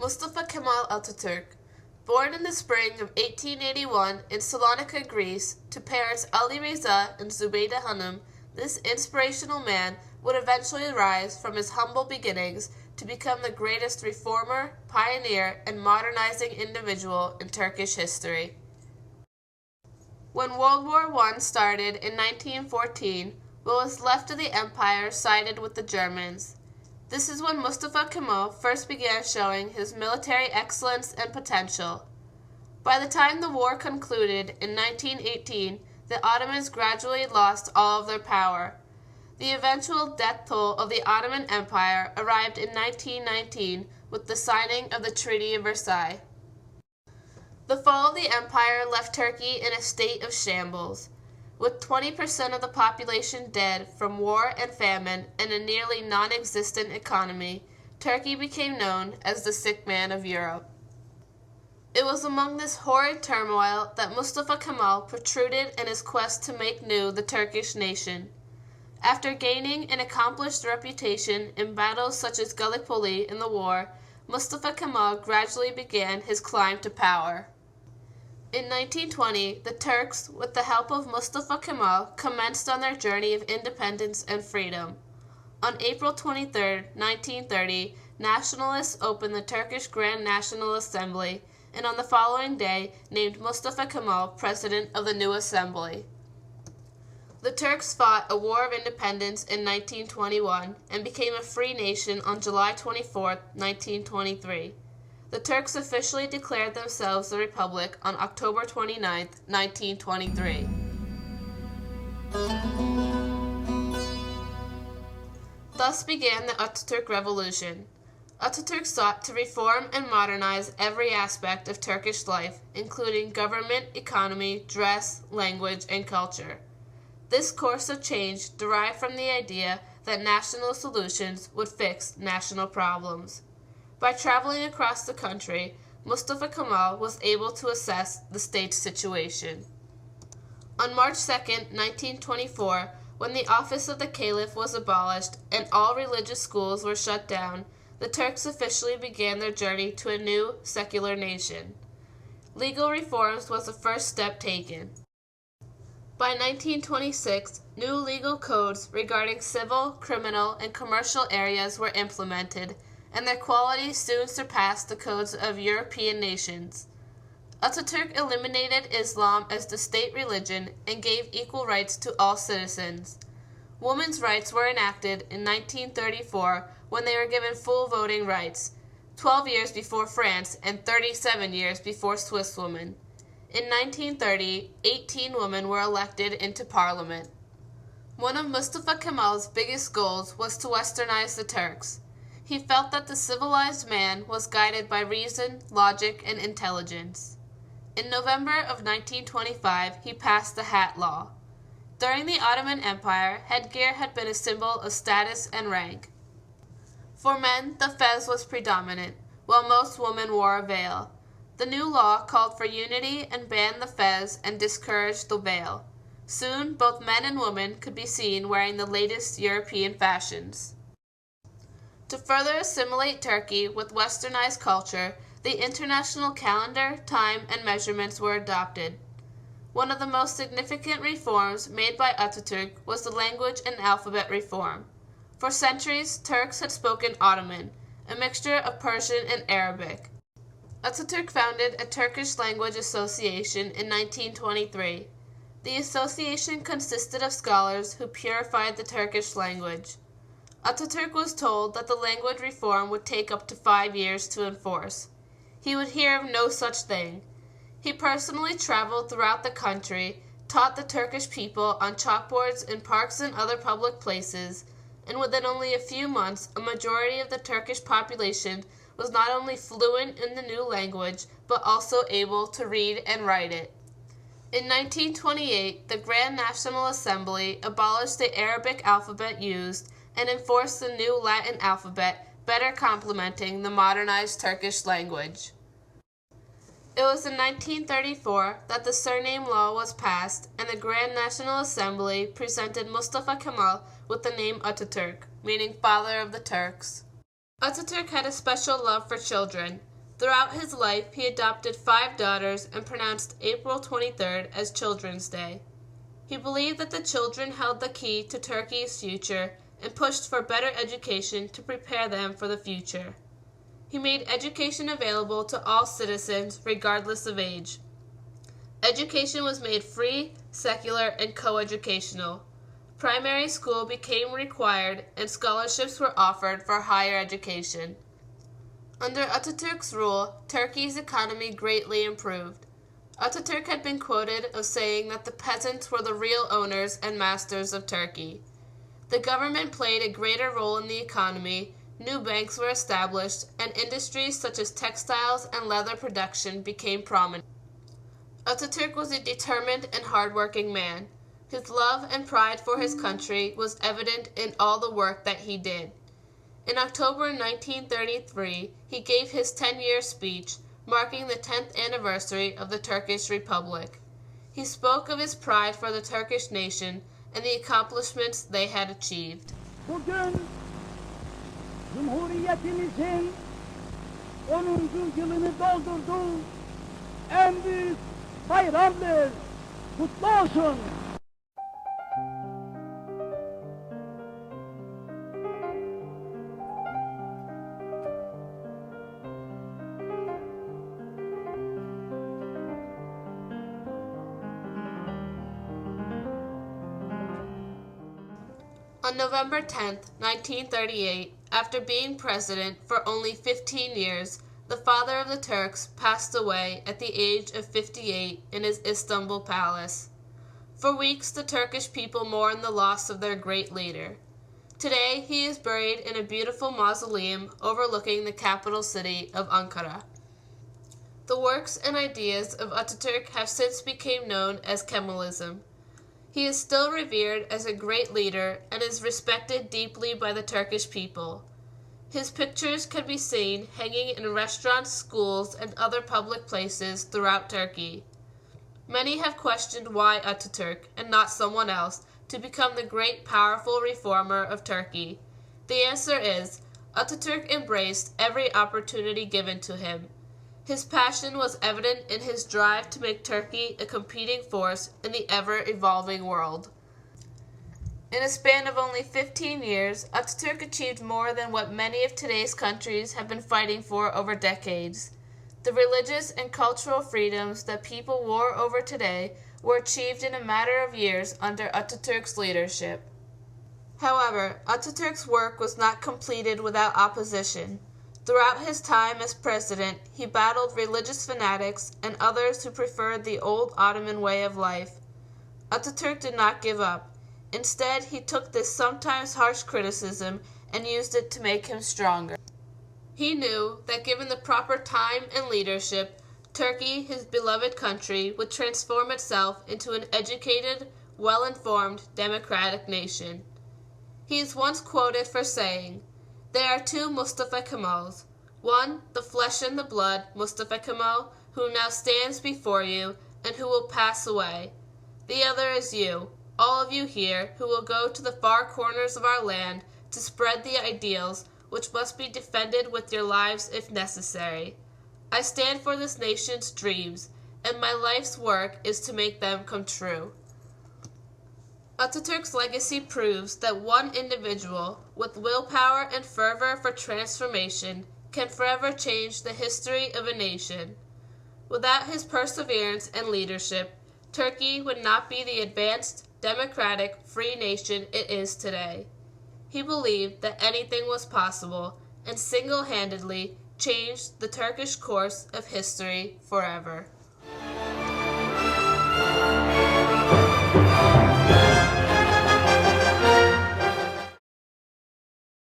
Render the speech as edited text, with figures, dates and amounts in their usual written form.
Mustafa Kemal Ataturk, born in the spring of 1881 in Salonika, Greece, to parents Ali Reza and Zubayda Hanım, this inspirational man would eventually rise from his humble beginnings to become the greatest reformer, pioneer, and modernizing individual in Turkish history. When World War I started in 1914, what was left of the empire sided with the Germans. This is when Mustafa Kemal first began showing his military excellence and potential. By the time the war concluded in 1918, the Ottomans gradually lost all of their power. The eventual death toll of the Ottoman Empire arrived in 1919 with the signing of the Treaty of Versailles. The fall of the empire left Turkey in a state of shambles. With 20% of the population dead from war and famine and a nearly non-existent economy, Turkey became known as the sick man of Europe. It was among this horrid turmoil that Mustafa Kemal protruded in his quest to make new the Turkish nation. After gaining an accomplished reputation in battles such as Gallipoli in the war, Mustafa Kemal gradually began his climb to power. In 1920, the Turks, with the help of Mustafa Kemal, commenced on their journey of independence and freedom. On April 23, 1930, nationalists opened the Turkish Grand National Assembly, and on the following day named Mustafa Kemal president of the new assembly. The Turks fought a war of independence in 1921 and became a free nation on July 24, 1923. The Turks officially declared themselves a republic on October 29, 1923. Thus began the Ataturk Revolution. Ataturk sought to reform and modernize every aspect of Turkish life, including government, economy, dress, language, and culture. This course of change derived from the idea that national solutions would fix national problems. By traveling across the country, Mustafa Kemal was able to assess the state's situation. On March 2, 1924, when the office of the Caliph was abolished and all religious schools were shut down, the Turks officially began their journey to a new, secular nation. Legal reforms was the first step taken. By 1926, new legal codes regarding civil, criminal, and commercial areas were implemented, and their quality soon surpassed the codes of European nations. Ataturk eliminated Islam as the state religion and gave equal rights to all citizens. Women's rights were enacted in 1934 when they were given full voting rights, 12 years before France and 37 years before Swiss women. In 1930, 18 women were elected into parliament. One of Mustafa Kemal's biggest goals was to westernize the Turks. He felt that the civilized man was guided by reason, logic, and intelligence. In November of 1925, he passed the Hat Law. During the Ottoman Empire, headgear had been a symbol of status and rank. For men, the fez was predominant, while most women wore a veil. The new law called for unity and banned the fez and discouraged the veil. Soon, both men and women could be seen wearing the latest European fashions. To further assimilate Turkey with westernized culture, the international calendar, time, and measurements were adopted. One of the most significant reforms made by Ataturk was the language and alphabet reform. For centuries, Turks had spoken Ottoman, a mixture of Persian and Arabic. Ataturk founded a Turkish language association in 1923. The association consisted of scholars who purified the Turkish language. Ataturk was told that the language reform would take up to 5 years to enforce. He would hear of no such thing. He personally traveled throughout the country, taught the Turkish people on chalkboards in parks and other public places, and within only a few months, a majority of the Turkish population was not only fluent in the new language, but also able to read and write it. In 1928, the Grand National Assembly abolished the Arabic alphabet used and enforced the new Latin alphabet, better complementing the modernized Turkish language. It was in 1934 that the surname law was passed, and the Grand National Assembly presented Mustafa Kemal with the name Ataturk, meaning father of the Turks. Ataturk had a special love for children. Throughout his life, he adopted 5 daughters and pronounced April 23rd as Children's Day. He believed that the children held the key to Turkey's future and pushed for better education to prepare them for the future. He made education available to all citizens regardless of age. Education was made free, secular, and coeducational. Primary school became required and scholarships were offered for higher education. Under Ataturk's rule, Turkey's economy greatly improved. Ataturk had been quoted as saying that the peasants were the real owners and masters of Turkey. The government played a greater role in the economy, new banks were established, and industries such as textiles and leather production became prominent. Ataturk was a determined and hardworking man. His love and pride for his country was evident in all the work that he did. In October 1933, he gave his 10-year speech, marking the 10th anniversary of the Turkish Republic. He spoke of his pride for the Turkish nation and the accomplishments they had achieved. Bugün Cumhuriyetimizin 10. yılını doldurdu. En büyük bayramdır. Kutlu olsun. On November 10, 1938, after being president for only 15 years, the father of the Turks passed away at the age of 58 in his Istanbul palace. For weeks, the Turkish people mourned the loss of their great leader. Today, he is buried in a beautiful mausoleum overlooking the capital city of Ankara. The works and ideas of Ataturk have since become known as Kemalism. He is still revered as a great leader and is respected deeply by the Turkish people. His pictures can be seen hanging in restaurants, schools, and other public places throughout Turkey. Many have questioned why Ataturk, and not someone else, to become the great powerful reformer of Turkey. The answer is, Ataturk embraced every opportunity given to him. His passion was evident in his drive to make Turkey a competing force in the ever-evolving world. In a span of only 15 years, Ataturk achieved more than what many of today's countries have been fighting for over decades. The religious and cultural freedoms that people war over today were achieved in a matter of years under Ataturk's leadership. However, Ataturk's work was not completed without opposition. Throughout his time as president, he battled religious fanatics and others who preferred the old Ottoman way of life. Ataturk did not give up. Instead, he took this sometimes harsh criticism and used it to make him stronger. He knew that given the proper time and leadership, Turkey, his beloved country, would transform itself into an educated, well-informed, democratic nation. He is once quoted for saying, "There are 2 Mustafa Kemals. One, the flesh and the blood Mustafa Kemal, who now stands before you and who will pass away. The other is you, all of you here, who will go to the far corners of our land to spread the ideals which must be defended with your lives if necessary. I stand for this nation's dreams, and my life's work is to make them come true." Ataturk's legacy proves that one individual, with willpower and fervor for transformation, can forever change the history of a nation. Without his perseverance and leadership, Turkey would not be the advanced, democratic, free nation it is today. He believed that anything was possible and single-handedly changed the Turkish course of history forever.